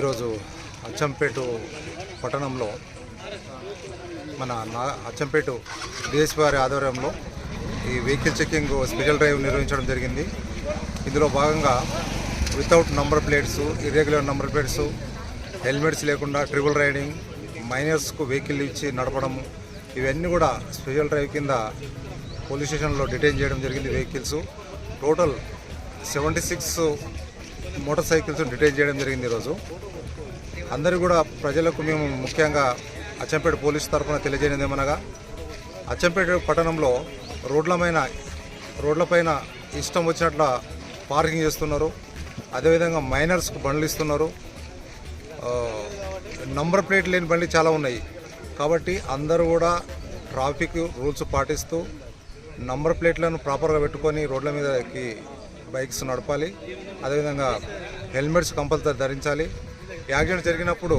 ఈరోజు అచ్చంపేట పట్టణంలో మన అచ్చంపేట డిఎస్పీ వారి ఆధ్వర్యంలో ఈ వెహికల్ చెకింగ్ స్పెషల్ డ్రైవ్ నిర్వహించడం జరిగింది. ఇందులో భాగంగా without number plates, irregular number plates, helmets లేకుండా ట్రిపుల్ రైడింగ్, మైనర్స్కు వెహికల్ ఇచ్చి నడపడము, ఇవన్నీ కూడా స్పెషల్ డ్రైవ్ కింద పోలీస్ స్టేషన్లో డిటైన్ చేయడం జరిగింది. Vehicles total 76 motor cycles detain చేయడం జరిగింది. ఈరోజు అందరూ కూడా ప్రజలకు మేము ముఖ్యంగా అచ్చంపేట పోలీసు తరఫున తెలియజేయనిది ఏమనగా, అచ్చంపేట పట్టణంలో రోడ్లపైన ఇష్టం వచ్చినట్ల పార్కింగ్ చేస్తున్నారు. అదేవిధంగా మైనర్స్కు బండ్లు ఇస్తున్నారు. నంబర్ ప్లేట్ లేని బండ్లు చాలా ఉన్నాయి. కాబట్టి అందరూ కూడా ట్రాఫిక్ రూల్స్ పాటిస్తూ నంబర్ ప్లేట్లను ప్రాపర్గా పెట్టుకొని రోడ్ల మీదకి బైక్స్ నడపాలి. అదేవిధంగా హెల్మెట్స్ కంపల్సరీ ధరించాలి. యాక్సిడెంట్ జరిగినప్పుడు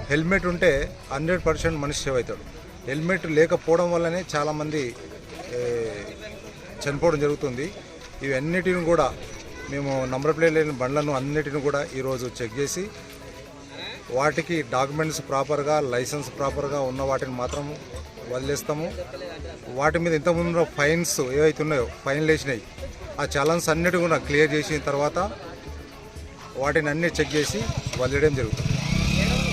హెల్మెట్ ఉంటే 100% మనిషి సేవ్ అవుతాడు. హెల్మెట్ లేకపోవడం వల్లనే చాలామంది చనిపోవడం జరుగుతుంది. ఇవన్నిటిని కూడా మేము నంబర్ ప్లేట్ లేని బండ్లను అన్నిటిని కూడా ఈరోజు చెక్ చేసి వాటికి డాక్యుమెంట్స్ ప్రాపర్గా, లైసెన్స్ ప్రాపర్గా ఉన్న వాటిని మాత్రం వదిలేస్తాము. వాటి మీద ఇంతకుముందు ఫైన్స్ ఏవైతే ఉన్నాయో, ఫైన్లు వేసినాయి, ఆ చలన్స్ అన్నిటి కూడా క్లియర్ చేసిన తర్వాత వాటిని అన్నీ చెక్ చేసి వదిలేయడం జరుగుతుంది.